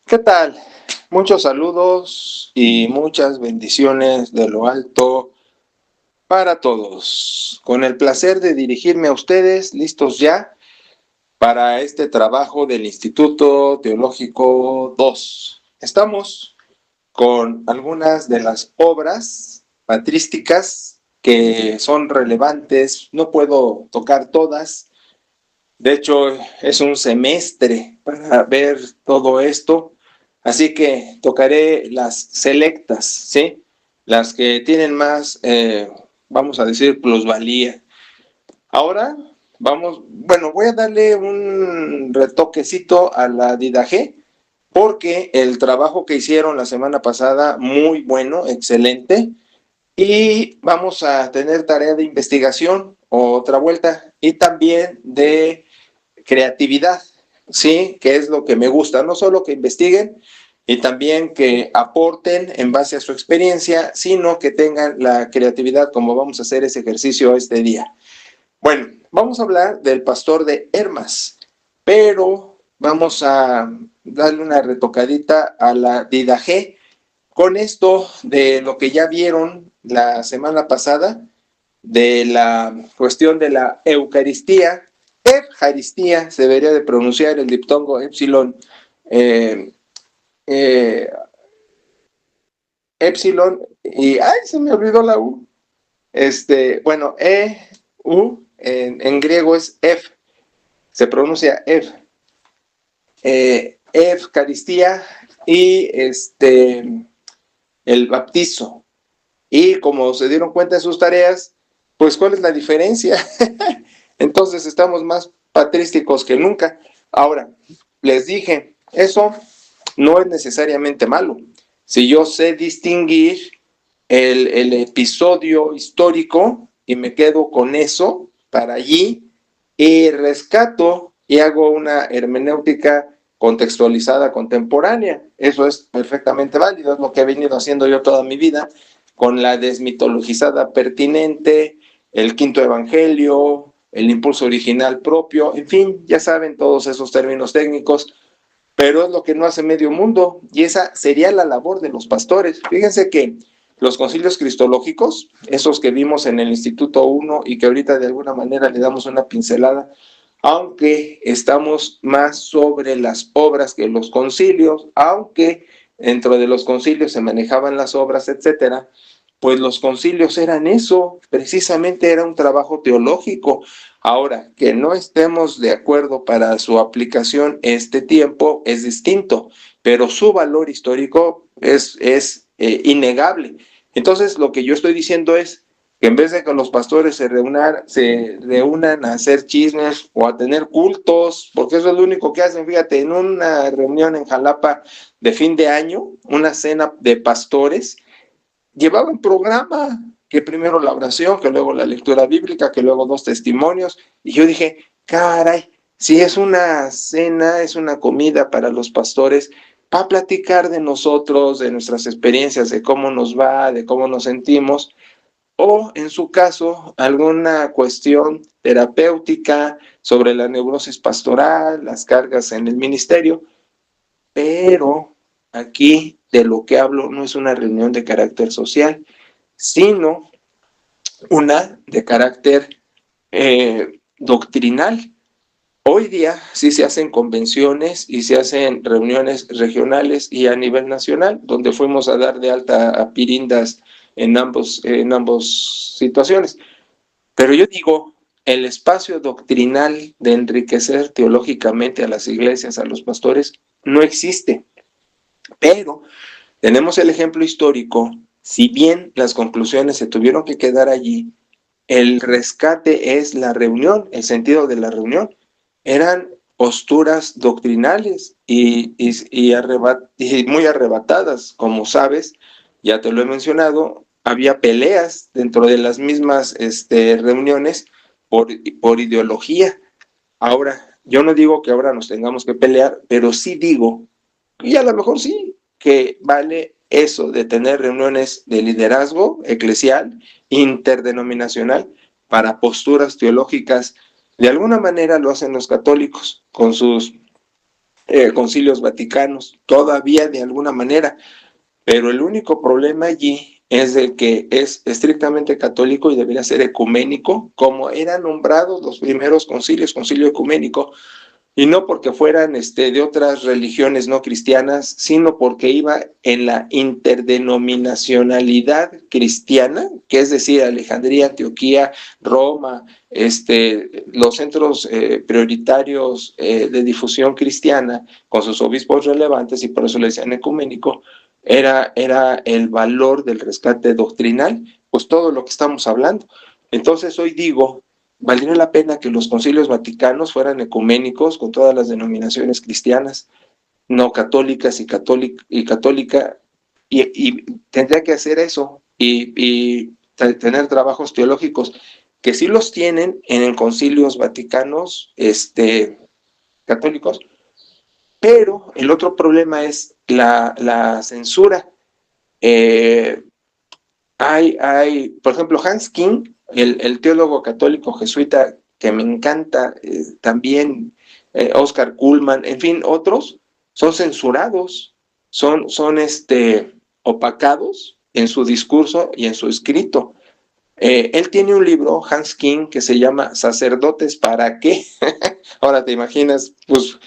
¿Qué tal? Muchos saludos y muchas bendiciones de lo alto para todos. Con el placer de dirigirme a ustedes, listos ya para este trabajo del Instituto Teológico 2. Estamos con algunas de las obras patrísticas que son relevantes. No puedo tocar todas. De hecho, es un semestre para ver todo esto. Así que tocaré las selectas, ¿sí? Las que tienen más, vamos a decir, plusvalía. Ahora voy a darle un retoquecito a la Didaje, porque el trabajo que hicieron la semana pasada, muy bueno, excelente, y vamos a tener tarea de investigación, otra vuelta, y también de creatividad, ¿sí? Que es lo que me gusta, no solo que investiguen y también que aporten en base a su experiencia, sino que tengan la creatividad como vamos a hacer ese ejercicio este día. Bueno, vamos a hablar del pastor de Hermas, pero vamos a darle una retocadita a la Didaje con esto de lo que ya vieron la semana pasada, de la cuestión de la Eucaristía. Eucaristía se debería de pronunciar el diptongo epsilon, eh, eh, epsilon, y ¡ay! Se me olvidó la U. Bueno, U en griego es F, se pronuncia F. Eucaristía y el bautizo. Y como se dieron cuenta de sus tareas, pues ¿cuál es la diferencia? Entonces estamos más patrísticos que nunca. Ahora, les dije, eso no es necesariamente malo. Si yo sé distinguir el episodio histórico y me quedo con eso para allí y rescato y hago una hermenéutica contextualizada contemporánea. Eso es perfectamente válido, es lo que he venido haciendo yo toda mi vida, con la desmitologizada pertinente, el quinto evangelio, el impulso original propio, en fin, ya saben todos esos términos técnicos, pero es lo que no hace medio mundo, y esa sería la labor de los pastores. Fíjense que los concilios cristológicos, esos que vimos en el Instituto 1 y que ahorita de alguna manera le damos una pincelada, aunque estamos más sobre las obras que los concilios, aunque dentro de los concilios se manejaban las obras, etcétera, pues los concilios eran eso, precisamente era un trabajo teológico. Ahora, que no estemos de acuerdo para su aplicación este tiempo es distinto, pero su valor histórico es innegable. Entonces, lo que yo estoy diciendo es que en vez de que los pastores se reúnan a hacer chismes o a tener cultos, porque eso es lo único que hacen, fíjate, en una reunión en Jalapa de fin de año, una cena de pastores, llevaban programa, que primero la oración, que luego la lectura bíblica, que luego dos testimonios, y yo dije, caray, si es una cena, es una comida para los pastores, para platicar de nosotros, de nuestras experiencias, de cómo nos va, de cómo nos sentimos, o en su caso, alguna cuestión terapéutica sobre la neurosis pastoral, las cargas en el ministerio, pero aquí de lo que hablo no es una reunión de carácter social, sino una de carácter doctrinal. Hoy día sí se hacen convenciones y se hacen reuniones regionales y a nivel nacional, donde fuimos a dar de alta a pirindas en ambos situaciones. Pero yo digo, el espacio doctrinal de enriquecer teológicamente a las iglesias, a los pastores, no existe. Pero tenemos el ejemplo histórico, si bien las conclusiones se tuvieron que quedar allí, el rescate es la reunión, el sentido de la reunión. Eran posturas doctrinales y muy arrebatadas, como sabes, ya te lo he mencionado, había peleas dentro de las mismas reuniones por ideología. Ahora, yo no digo que ahora nos tengamos que pelear, pero sí digo, y a lo mejor sí, que vale eso de tener reuniones de liderazgo eclesial, interdenominacional, para posturas teológicas. De alguna manera lo hacen los católicos con sus concilios vaticanos, todavía de alguna manera, pero el único problema allí es el que es estrictamente católico y debería ser ecuménico, como eran nombrados los primeros concilios, concilio ecuménico, y no porque fueran de otras religiones no cristianas, sino porque iba en la interdenominacionalidad cristiana, que es decir, Alejandría, Antioquía, Roma, los centros prioritarios de difusión cristiana, con sus obispos relevantes, y por eso le decían ecuménico, era el valor del rescate doctrinal, pues todo lo que estamos hablando. Entonces hoy digo, valdría la pena que los concilios vaticanos fueran ecuménicos con todas las denominaciones cristianas, no católicas y católica, y tendría que hacer eso y tener trabajos teológicos que sí los tienen en concilios vaticanos católicos, pero el otro problema es la censura. Por ejemplo, Hans King, el teólogo católico jesuita que me encanta, también Oscar Cullmann, en fin, otros, son censurados, son opacados en su discurso y en su escrito. Él tiene un libro, Hans King, que se llama ¿Sacerdotes para qué? Ahora te imaginas, pues,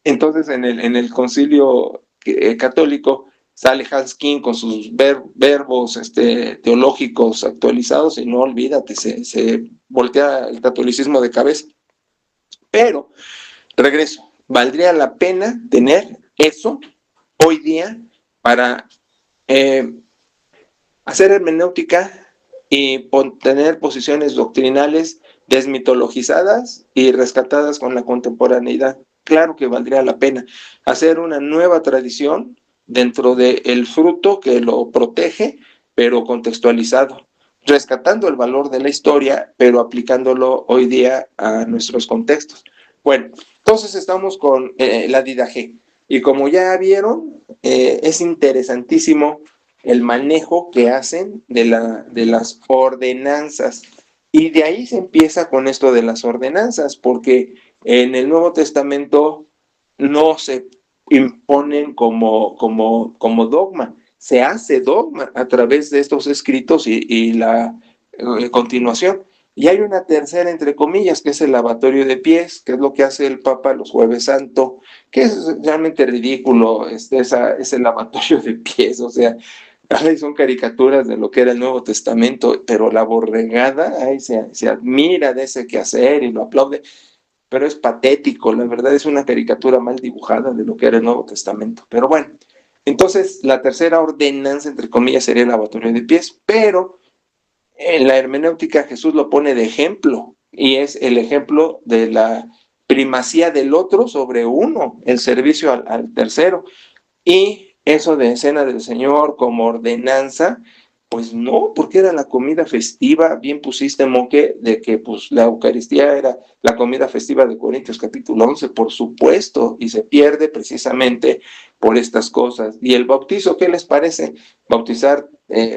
entonces en el concilio católico sale Hans King con sus verbos teológicos actualizados y no olvídate, se voltea el catolicismo de cabeza. Pero, regreso, valdría la pena tener eso hoy día para hacer hermenéutica y tener posiciones doctrinales desmitologizadas y rescatadas con la contemporaneidad. Claro que valdría la pena hacer una nueva tradición dentro del fruto que lo protege, pero contextualizado, rescatando el valor de la historia, pero aplicándolo hoy día a nuestros contextos. Bueno, entonces estamos con la Didache, y como ya vieron, es interesantísimo el manejo que hacen de las ordenanzas. Y de ahí se empieza con esto de las ordenanzas, porque en el Nuevo Testamento no se imponen como dogma, se hace dogma a través de estos escritos y la continuación. Y hay una tercera, entre comillas, que es el lavatorio de pies, que es lo que hace el Papa los Jueves Santo, que es realmente ridículo ese lavatorio de pies, o sea, son caricaturas de lo que era el Nuevo Testamento, pero la borregada, se admira de ese quehacer y lo aplaude, pero es patético, la verdad es una caricatura mal dibujada de lo que era el Nuevo Testamento. Pero bueno, entonces la tercera ordenanza, entre comillas, sería el lavatorio de pies, pero en la hermenéutica Jesús lo pone de ejemplo, y es el ejemplo de la primacía del otro sobre uno, el servicio al tercero. Y eso de cena del Señor como ordenanza, pues no, porque era la comida festiva. Bien pusiste, Moque, de que pues la Eucaristía era la comida festiva de Corintios capítulo 11, por supuesto, y se pierde precisamente por estas cosas. Y el bautizo, ¿qué les parece? Bautizar,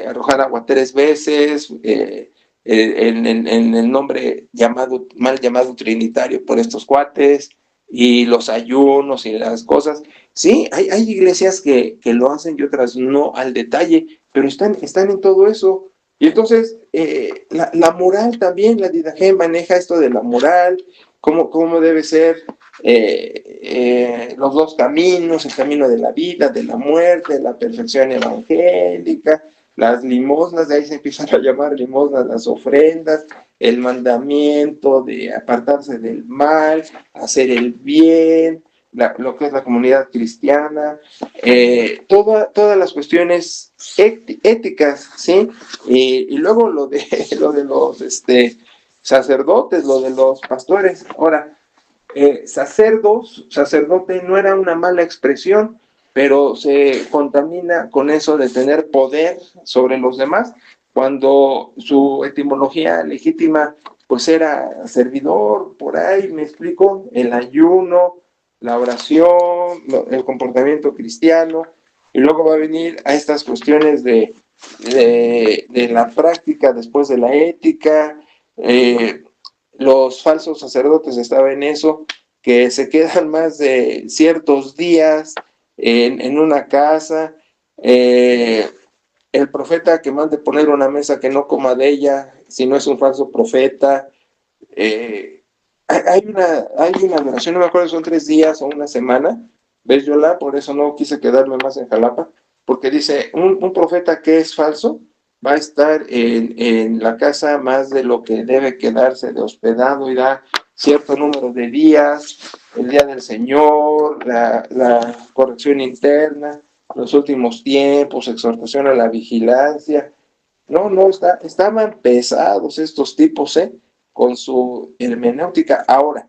arrojar agua 3 veces, en el nombre mal llamado trinitario por estos cuates, y los ayunos y las cosas. Sí, hay iglesias que lo hacen y otras no al detalle, pero están en todo eso. Y entonces, la moral también, la Didache maneja esto de la moral, cómo debe ser los dos caminos, el camino de la vida, de la muerte, la perfección evangélica, las limosnas, de ahí se empiezan a llamar limosnas las ofrendas, el mandamiento de apartarse del mal, hacer el bien, lo que es la comunidad cristiana, todas las cuestiones éticas, ¿sí? Y luego lo de los sacerdotes, lo de los pastores. Ahora, sacerdote no era una mala expresión, pero se contamina con eso de tener poder sobre los demás, cuando su etimología legítima pues era servidor, por ahí, me explico, el ayuno, la oración, el comportamiento cristiano, y luego va a venir a estas cuestiones de la práctica después de la ética. Los falsos sacerdotes estaban en eso, que se quedan más de ciertos días en una casa, el profeta que mande poner una mesa que no coma de ella, si no es un falso profeta. Hay una duración, no me acuerdo si son 3 días o una semana, ¿ves, Yola? Por eso no quise quedarme más en Jalapa, porque dice, un profeta que es falso va a estar en la casa más de lo que debe quedarse de hospedado y da cierto número de días, el día del Señor, la corrección interna, los últimos tiempos, exhortación a la vigilancia. No, estaban pesados estos tipos, con su hermenéutica. Ahora,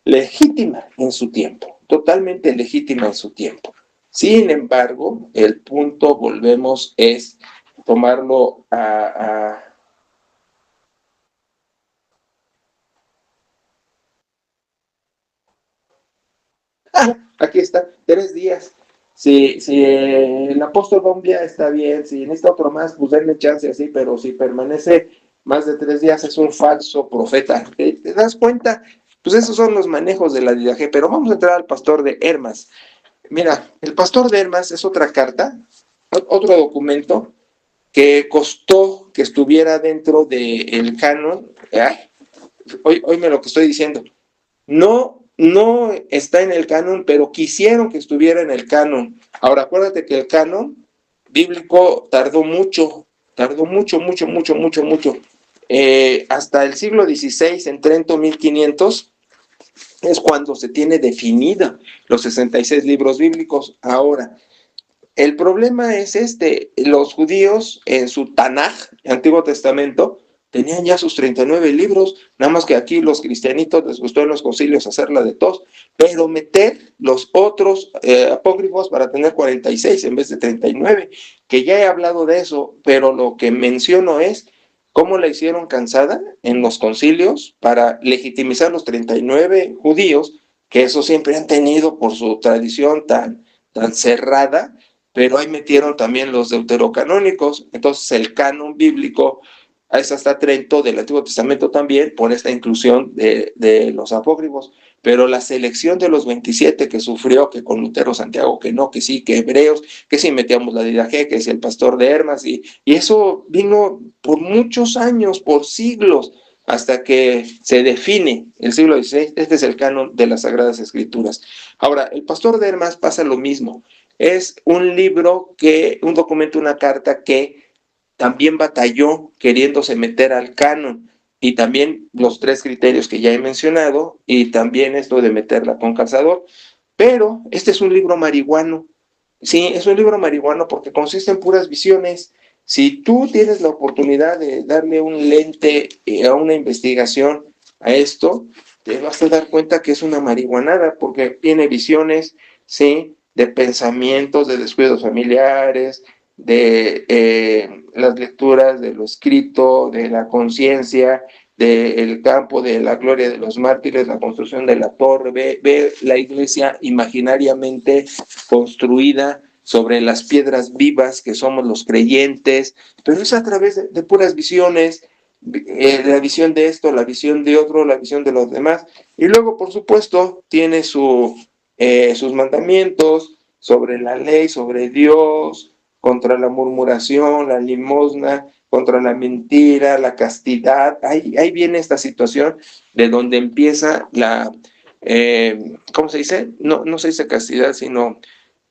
legítima en su tiempo, totalmente legítima en su tiempo. Sin embargo, el punto, volvemos, es tomarlo aquí está, 3 días. Si el apóstol va un día, está bien. Si necesita otro más, pues denle chance así, pero si permanece más de 3 días, es un falso profeta. ¿Te das cuenta? Pues esos son los manejos de la didaje. Pero vamos a entrar al pastor de Hermas. Mira, el pastor de Hermas es otra carta, otro documento que costó que estuviera dentro del canon. Oíme lo que estoy diciendo. No está en el canon, pero quisieron que estuviera en el canon. Ahora, acuérdate que el canon bíblico tardó mucho. Hasta el siglo XVI, en Trento 1500, es cuando se tiene definida los 66 libros bíblicos. Ahora, el problema es los judíos en su Tanaj, Antiguo Testamento, tenían ya sus 39 libros, nada más que aquí los cristianitos les gustó en los concilios hacerla de tos, pero meter los otros apócrifos para tener 46 en vez de 39, que ya he hablado de eso, pero lo que menciono es cómo la hicieron cansada en los concilios para legitimizar los 39 judíos, que eso siempre han tenido por su tradición tan cerrada, pero ahí metieron también los deuterocanónicos. Entonces el canon bíblico es hasta Trento del Antiguo Testamento también, por esta inclusión de los apócrifos, pero la selección de los 27 que sufrió, que con Lutero, Santiago, que no, que sí, que Hebreos, que sí metíamos la Didache, que es el pastor de Hermas, y eso vino por muchos años, por siglos, hasta que se define el siglo XVI. Este es el canon de las Sagradas Escrituras. Ahora, el pastor de Hermas pasa lo mismo. Es un libro un documento, una carta que también batalló queriéndose meter al canon, y también los 3 criterios que ya he mencionado, y también esto de meterla con calzador. Pero este es un libro marihuano. Sí, es un libro marihuano porque consiste en puras visiones. Si tú tienes la oportunidad de darle un lente a una investigación a esto, te vas a dar cuenta que es una marihuanada, porque tiene visiones, sí, de pensamientos, de descuidos familiares, de las lecturas de lo escrito, de la conciencia, del campo de la gloria de los mártires, la construcción de la torre. Ve la iglesia imaginariamente construida sobre las piedras vivas que somos los creyentes, pero es a través de puras visiones, la visión de esto, la visión de otro, la visión de los demás. Y luego, por supuesto, tiene sus mandamientos sobre la ley, sobre Dios, contra la murmuración, la limosna, contra la mentira, la castidad. Ahí viene esta situación de donde empieza ¿cómo se dice? No se dice castidad, sino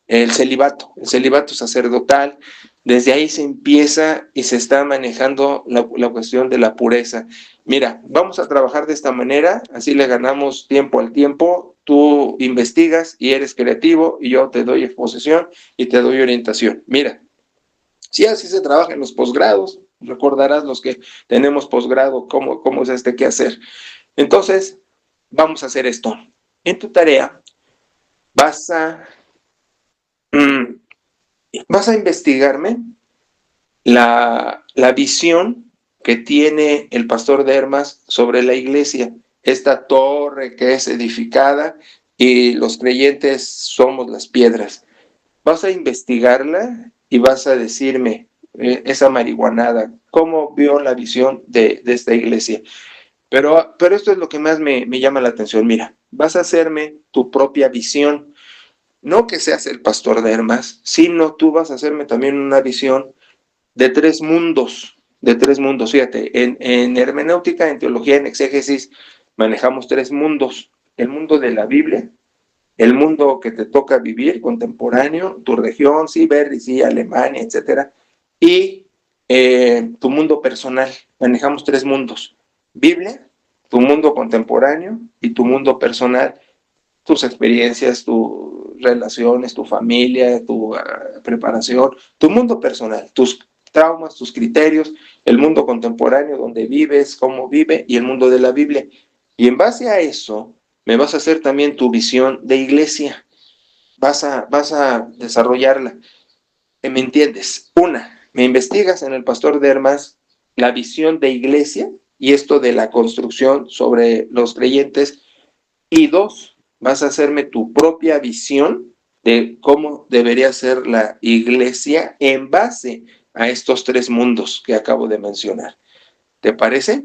el celibato sacerdotal. Desde ahí se empieza y se está manejando la cuestión de la pureza. Mira, vamos a trabajar de esta manera, así le ganamos tiempo al tiempo. Tú investigas y eres creativo, y yo te doy exposición y te doy orientación. Mira, si así se trabaja en los posgrados, recordarás los que tenemos posgrado, cómo es qué hacer. Entonces, vamos a hacer esto. En tu tarea vas a investigarme la visión que tiene el pastor de Hermas sobre la iglesia, esta torre que es edificada y los creyentes somos las piedras. Vas a investigarla y vas a decirme esa marihuanada, cómo vio la visión de esta iglesia. Pero esto es lo que más me llama la atención. Mira, vas a hacerme tu propia visión. No que seas el pastor de Hermas, sino tú vas a hacerme también una visión de tres mundos, de tres mundos. Fíjate, en hermenéutica, en teología, en exégesis, manejamos tres mundos. El mundo de la Biblia, el mundo que te toca vivir, contemporáneo, tu región, sí, Berry, sí, Alemania, etcétera, y tu mundo personal. Manejamos tres mundos: Biblia, tu mundo contemporáneo y tu mundo personal, tus experiencias, tus relaciones, tu familia, tu preparación, tu mundo personal, tus traumas, tus criterios, el mundo contemporáneo donde vives, cómo vive, y el mundo de la Biblia. Y en base a eso, me vas a hacer también tu visión de iglesia. Vas a desarrollarla. ¿Me entiendes? Una, me investigas en el Pastor de Hermas la visión de iglesia y esto de la construcción sobre los creyentes. Y dos, vas a hacerme tu propia visión de cómo debería ser la iglesia en base a estos tres mundos que acabo de mencionar. ¿Te parece?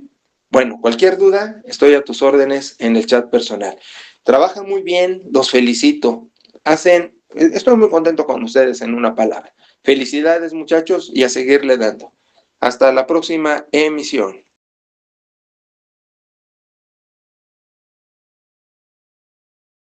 Bueno, cualquier duda, estoy a tus órdenes en el chat personal. Trabajan muy bien, los felicito. Estoy muy contento con ustedes en una palabra. Felicidades, muchachos, y a seguirle dando. Hasta la próxima emisión.